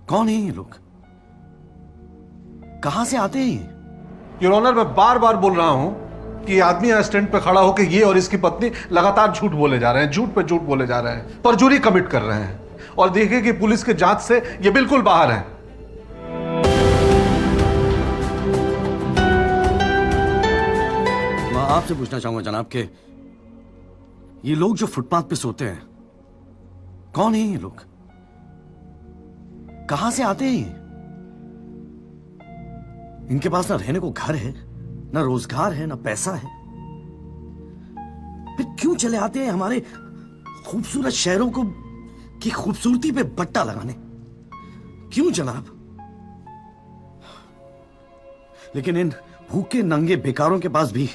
कौन है ये लोग? कहां से आते हैं ये? योर ऑनर, मैं बार बार बोल रहा हूं कि ये आदमी यहाँ स्टैंड पे खड़ा होकर ये और इसकी पत्नी लगातार झूठ बोले जा रहे हैं, झूठ पे झूठ बोले जा रहे हैं, परजुरी कमिट कर रहे हैं। और देखिए कि पुलिस के जांच से ये बिल्कुल बाहर हैं। मैं आपसे पूछना चाहूंगा जनाब के ये लोग जो फुटपाथ पे सोते हैं, कौन है ये लोग? कहां से आते हैं ये? इनके पास ना रहने को घर है, ना रोजगार है, ना पैसा है, फिर क्यों चले आते हैं हमारे खूबसूरत शहरों को की खूबसूरती पे बट्टा लगाने? क्यों जनाब? लेकिन इन भूखे नंगे बेकारों के पास भी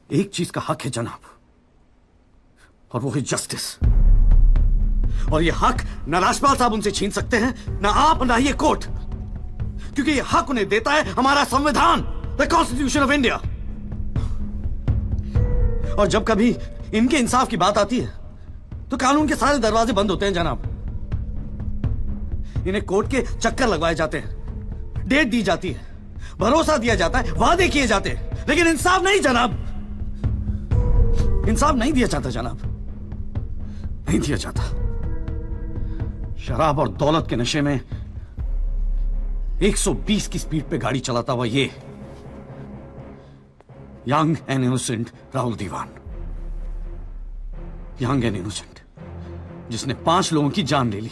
एक चीज का हक है जनाब, और वो है जस्टिस। और ये हक ना राजपाल साहब उनसे छीन सकते हैं, ना आप, ना ये कोर्ट, क्योंकि ये हक उन्हें देता है हमारा संविधान, द कॉन्स्टिट्यूशन ऑफ इंडिया। और जब कभी इनके इंसाफ की बात आती है तो कानून के सारे दरवाजे बंद होते हैं जनाब। इन्हें कोर्ट के चक्कर लगवाए जाते हैं, डेट दी जाती है, भरोसा दिया जाता है, वादे किए जाते हैं, लेकिन इंसाफ नहीं जनाब। इंसाफ नहीं दिया जाता जनाब, नहीं दिया जाता। शराब और दौलत के नशे में 120 की स्पीड पे गाड़ी चलाता हुआ ये young and innocent Rahul Dewan, young and innocent, जिसने 5 लोगों की जान ले ली।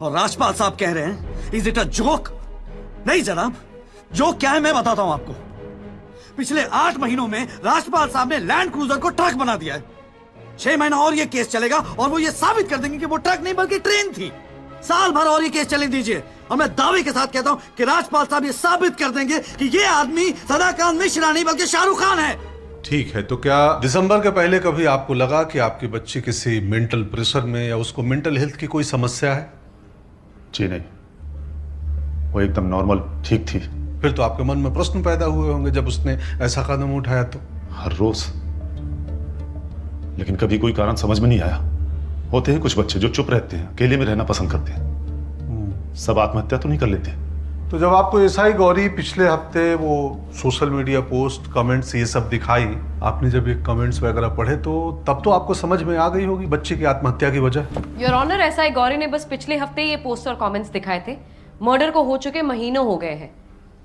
और राजपाल साहब कह रहे हैं इज इट अ जोक? नहीं जनाब, जोक क्या है मैं बताता हूं आपको। पिछले 8 महीनों में राजपाल साहब ने लैंड क्रूजर को ट्रक बना दिया है। 6 महीना और ये केस चलेगा और वो ये साबित कर देंगे कि वो ट्रक नहीं बल्कि ट्रेन थी। साल भर और ये केस चलने दीजिए और मैं दावे के साथ कहता हूं कि राजपाल साहब ये साबित कर देंगे कि ये आदमी सदाकांत मिश्रा नहीं बल्कि शाहरुख खान है। ठीक है, तो क्या दिसंबर के पहले कभी आपको लगा कि आपकी बच्ची किसी मेंटल प्रेशर में या उसको मेंटल हेल्थ की कोई समस्या है? जी नहीं, वो एकदम नॉर्मल ठीक थी। फिर तो आपके मन में प्रश्न पैदा हुए होंगे जब उसने ऐसा कदम उठाया तो। हर रोज, लेकिन कभी कोई कारण समझ में नहीं आया। होते हैं कुछ बच्चे जो चुप रहते हैं, अकेले में रहना पसंद करते हैं। सब आत्महत्या तो नहीं कर लेते। तो जब आपको एसआई गौरी पिछले हफ्ते वो सोशल मीडिया पोस्ट, कमेंट्स ये सब दिखाई, आपने जब ये कमेंट्स वगैरह पढ़े तो तब तो आपको समझ में आ गई होगी बच्चे की आत्महत्या की वजह। योर ऑनर, एसआई गौरी ने बस पिछले हफ्ते ये पोस्ट और कमेंट्स दिखाए थे। मर्डर को हो चुके महीनों हो गए हैं,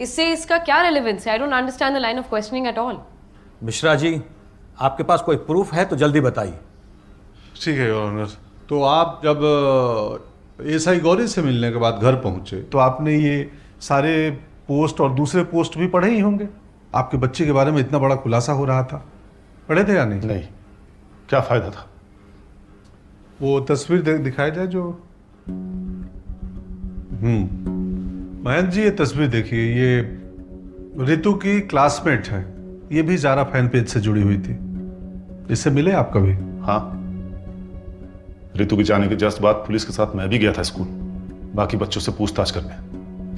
इससे इसका क्या रेलेवेंस है? I don't understand the line of questioning at all. Mishra ji, आपके पास कोई प्रूफ है तो जल्दी बताइए। ठीक है योर ऑनर, तो आप जब एसआई गौरी से मिलने के बाद घर पहुंचे तो आपने ये सारे पोस्ट और दूसरे पोस्ट भी पढ़े ही होंगे। आपके बच्चे के बारे में इतना बड़ा खुलासा हो रहा था, पढ़े थे या नहीं? नहीं, क्या फायदा था? वो तस्वीर दिखाई जाए जो मयंक जी, ये तस्वीर देखिए, ये रितु की क्लासमेट है। ये भी ज़ारा फैन पेज से जुड़ी हुई थी। इससे मिले आप कभी? हाँ, रितु के जाने के जस्ट बाद पुलिस के साथ मैं भी गया था स्कूल, बाकी बच्चों से पूछताछ करने,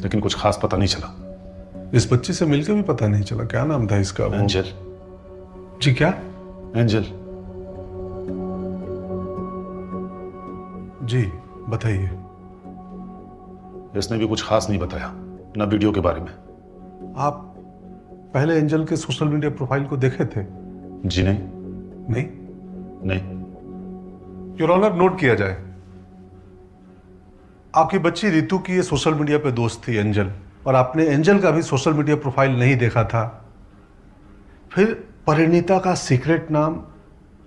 लेकिन कुछ खास पता नहीं चला। इस बच्ची से मिलकर भी पता नहीं चला? क्या नाम था इसका? एंजल। जी क्या? एंजल। जी बताइए। इसने भी कुछ खास नहीं बताया, ना वीडियो के बारे में। आप पहले एंजल के सोशल मीडिया प्रोफाइल को देखे थे? जी नहीं। नहीं? नहीं। योर ऑनर, नोट किया जाए, आपकी बच्ची रितु की ये सोशल मीडिया पे दोस्त थी एंजल, और आपने एंजल का भी सोशल मीडिया प्रोफाइल नहीं देखा था। फिर परिणीता का सीक्रेट नाम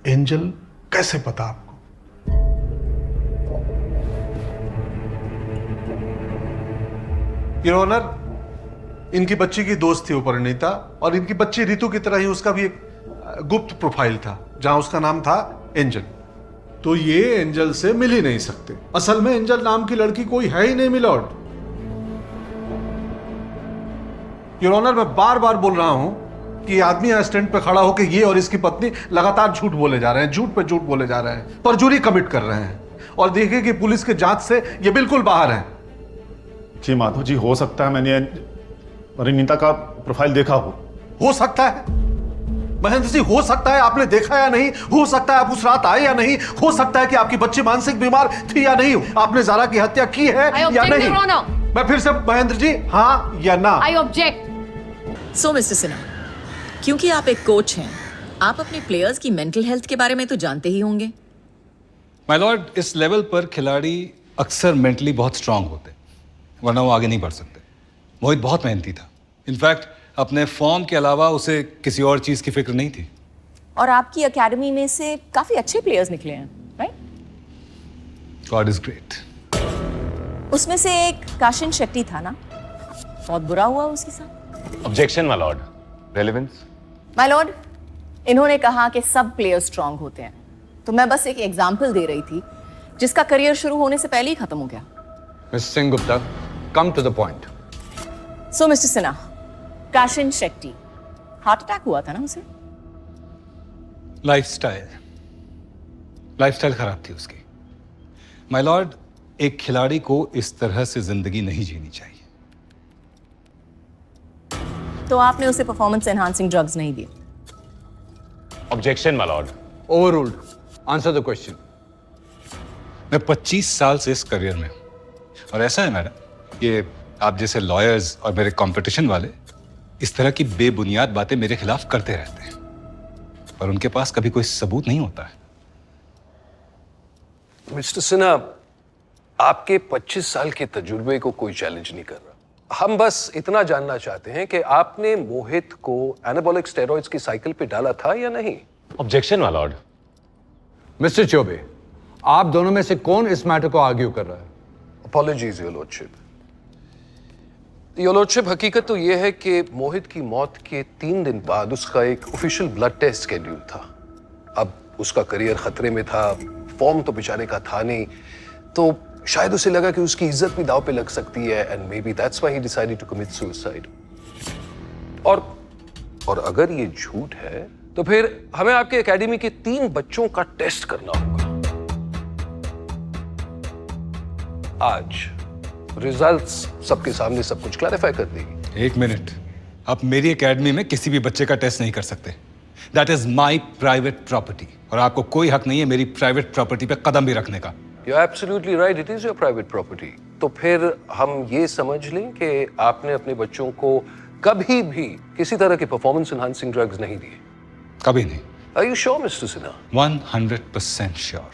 एंजल कैसे पता आपको? योर ऑनर, इनकी बच्ची की दोस्त थी वो परिणीता, और इनकी बच्ची रितु की तरह ही उसका भी एक गुप्त प्रोफाइल था जहां उसका नाम था एंजल। तो ये एंजल से मिल ही नहीं सकते। असल में एंजल नाम की लड़की कोई है ही नहीं मिलॉर्ड। योर ऑनर, मैं बार बार बोल रहा हूं कि ये आदमी यहाँ स्टैंड पे खड़ा होकर ये और इसकी पत्नी लगातार झूठ बोले जा रहे हैं, झूठ पे झूठ बोले जा रहे हैं, परजुरी कमिट कर रहे हैं। और देखिए कि पुलिस के जांच से ये बिल्कुल बाहर है। जी माधव जी, हो सकता है मैंने परिणीता का प्रोफाइल देखा हो सकता है, महेंद्र जी, हो सकता है आपने देखा या नहीं, हो सकता है आप उस रात आए या नहीं, हो सकता है कि आपकी बच्ची मानसिक बीमार थी या नहीं, आपने जारा की हत्या की है I या object, नहीं। Your Honor. मैं फिर से, महेंद्र जी, हाँ या ना? I object. So mister Sinha, क्योंकि आप एक कोच हैं, आप अपने प्लेयर्स की मेंटल हेल्थ के बारे में तो जानते ही होंगे। माय लॉर्ड, इस लेवल पर खिलाड़ी अक्सर मेंटली बहुत स्ट्रांग होते, वरना वो आगे नहीं बढ़ सकते। मोहित बहुत मेहनती था। इनफैक्ट अपने फॉर्म के अलावा उसे किसी और चीज की फिक्र नहीं थी। और आपकी एकेडमी में से काफी अच्छे प्लेयर्स निकले हैं, राइट? God is great. उसमें से एक काशिन शेट्टी था ना, बहुत बुरा हुआ उसके साथ। Objection my Lord. Relevance? My Lord, इन्होंने कहा कि सब प्लेयर स्ट्रांग होते हैं, तो मैं बस एक एग्जांपल दे रही थी जिसका करियर शुरू होने से पहले ही खत्म हो गया। Mister Singh Gupta, come to the point. So mister Sinha, Kashin Shetty, heart attack हुआ था ना उसे? लाइफस्टाइल खराब थी उसकी। माय लॉर्ड, एक खिलाड़ी को इस तरह से जिंदगी नहीं जीनी चाहिए। तो आपने उसे परफॉर्मेंस एनहांसिंग ड्रग्स नहीं दिए? Objection my Lord. Overruled. Answer the question. मैं 25 साल से इस करियर में हूं, और ऐसा है मैडम, ये आप जैसे लॉयर्स और मेरे कंपटीशन वाले इस तरह की बेबुनियाद बातें मेरे खिलाफ करते रहते हैं, पर उनके पास कभी कोई सबूत नहीं होता है। मिस्टर सिन्हा, आपके 25 साल के तजुर्बे को कोई चैलेंज नहीं कर रहा। हम बस इतना जानना चाहते हैं कि आपने मोहित को एनाबॉलिक स्टेरॉइड्स की साइकिल पे डाला था या नहीं? Objection my Lord. Mister Choubey, आप दोनों में से कौन इस मैटर को आर्ग्यू कर रहा है? Apologies your lordship. Your lordship, हकीकत तो यह है कि मोहित की मौत के 3 दिन बाद उसका एक ऑफिशियल ब्लड टेस्ट शेड्यूल था। अब उसका करियर खतरे में था, फॉर्म तो बेचारे का था नहीं, तो शायद उसे लगा कि उसकी इज्जत भी दांव पे लग सकती है, and maybe that's why he decided to commit suicide. और अगर ये झूठ है तो फिर हमें आपके एकेडमी के 3 बच्चों का टेस्ट करना होगा। आज रिजल्ट्स सबके सामने सब कुछ क्लैरिफाई कर देगी। एक मिनट, आप मेरी एकेडमी में किसी भी बच्चे का टेस्ट नहीं कर सकते। That is my private property, और आपको कोई हक नहीं है मेरी प्राइवेट प्रॉपर्टी पे कदम भी रखने का। You're absolutely right, it is your private property। तो फिर हम ये समझ लें कि आपने अपने बच्चों को कभी भी किसी तरह के परफॉर्मेंस एनहांसिंग ड्रग्स नहीं दिए? कभी नहीं। Are you sure, Mr. Sinha? 100% sure.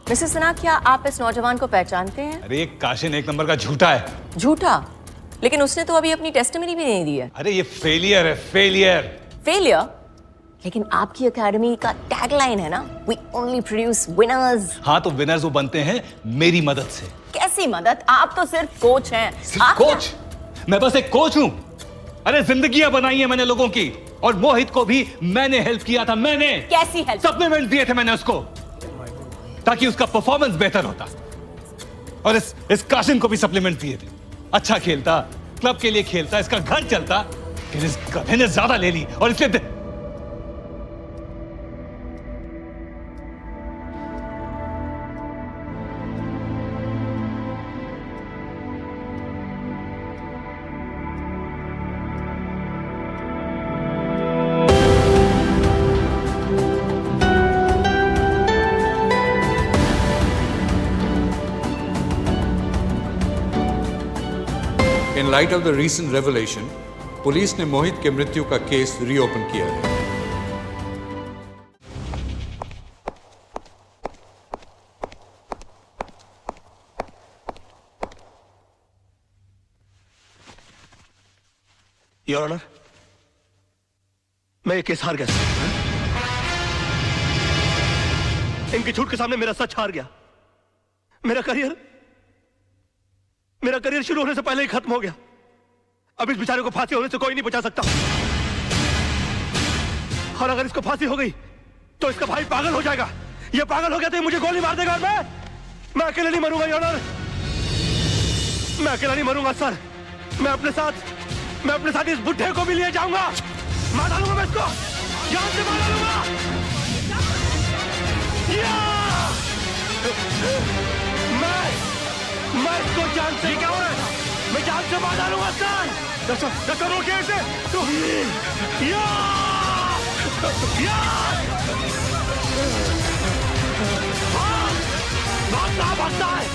Mrs Sinha, क्या आप इस नौजवान को पहचानते हैं? अरे ये काशिन एक नंबर का झूठा है। झूठा? लेकिन उसने तो अभी अपनी टेस्टिमनी भी नहीं दी है। अरे ये फेलियर है, फेलियर। फेलियर? लेकिन आपकी एकेडमी का टैगलाइन है ना, वी ओनली प्रोड्यूस विनर्स। हाँ, तो विनर्स वो बनते हैं मेरी मदद से। कैसी मदद? आप तो सिर्फ कोच हैं। सिर्फ कोच? मैं बस एक कोच हूं। अरे जिंदगियां बनाई है मैंने लोगों की, और मोहित को भी मैंने हेल्प किया था। मैंने कैसी हेल्प? सप्लीमेंट दिए थे मैंने उसको, ताकि उसका परफॉर्मेंस बेहतर होता, और इस काशिन को भी सप्लीमेंट दिए थे। अच्छा खेलता, क्लब के लिए खेलता, इसका घर चलता, फिर इस गधे ने ज्यादा ले ली, और इसलिए In light of the recent revelation, police ने मोहित के मृत्यु का केस रीओपन किया है। योर ऑनर, मैं ये केस हार गया। इनके झूठ के सामने मेरा सच हार गया। मेरा करियर शुरू होने से पहले ही खत्म हो गया। अब इस बेचारे को फांसी होने से कोई नहीं बचा सकता, और अगर इसको फांसी हो गई तो इसका भाई पागल हो जाएगा। ये पागल हो गया तो ये मुझे गोली मार देगा, और मैं अकेले नहीं मरूंगा योर ऑनर। मैं अकेला नहीं मरूंगा सर। मैं अपने साथ इस बुढ़े को भी लिए जाऊंगा। मार डालूंगा मैं इसको, जान से मार डालूंगा। मैं इसको जान से क्या हो रहा है? मैं जान से मार डालूंगा सर। रोके इसे। भागता है।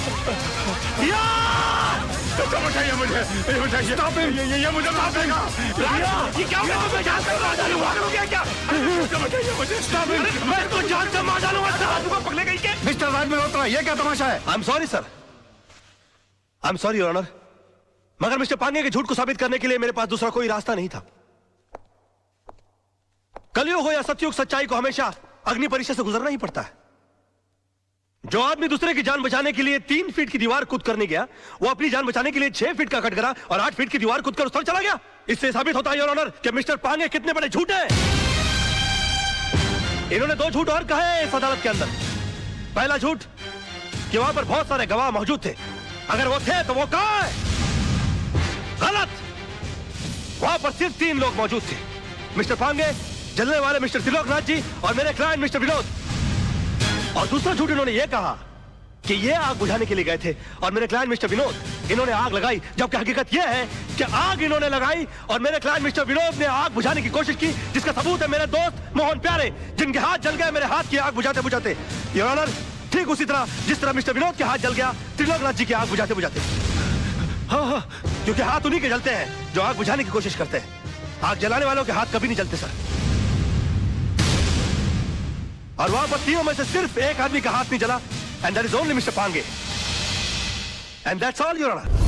बताइए मुझे, ये मुझे माफ देगा। ये क्या हुआ? मैं जान से मार डालूंगा। क्या? बताइए मुझे। मैं इसको जान से मार डालूंगा सर। पकड़े गई के? मिस्टर राज मल्होत्रा, ये क्या तमाशा है? I am sorry sir. I am sorry your honour, मगर मिस्टर पांगे के झूठ को साबित करने के लिए मेरे पास दूसरा कोई रास्ता नहीं था। कलयुग हो या सतयुग, सच्चाई को हमेशा अग्नि परीक्षा से गुजरना ही पड़ता है। जो आदमी दूसरे की जान बचाने के लिए 3 फीट की दीवार कूद करने गया, वो अपनी जान बचाने के लिए 6 फीट का कटघरा और 8 फीट की दीवार कूद कर उस पर चला गया। इससे साबित होता है योर ऑनर कि मिस्टर पांगे कितने बड़े झूठ हैं। इन्होंने 2 झूठ और कहे इस अदालत के अंदर। पहला झूठ कि वहां पर बहुत सारे गवाह मौजूद थे, अगर वो थे तो वो कहां है? गलत, वहां पर सिर्फ 3 लोग मौजूद थे, मिस्टर पांगे, जलने वाले मिस्टर त्रिलोकनाथ जी और मेरे क्लाइंट मिस्टर विनोद। और दूसरा झूठ इन्होंने ये कहा कि ये आग बुझाने के लिए गए थे और मेरे क्लाइंट मिस्टर विनोद इन्होंने आग लगाई, जबकि हकीकत यह है कि आग इन्होंने लगाई और मेरे क्लाइंट मिस्टर विनोद ने आग बुझाने की कोशिश की, जिसका सबूत है मेरे दोस्त मोहन प्यारे, जिनके हाथ जल गए मेरे हाथ की आग बुझाते बुझाते। योर ऑनर, ठीक उसी तरह जिस तरह मिस्टर विनोद के हाथ जल गया त्रिलोकनाथ जी की आग बुझाते बुझाते। हाँ, क्योंकि हाथ उन्हीं के जलते हैं जो आग बुझाने की कोशिश करते हैं। आग जलाने वालों के हाथ कभी नहीं जलते सर। और वहां पर 3 में से सिर्फ एक आदमी का हाथ नहीं जला, and that is only mister Pange, and that's all your honour.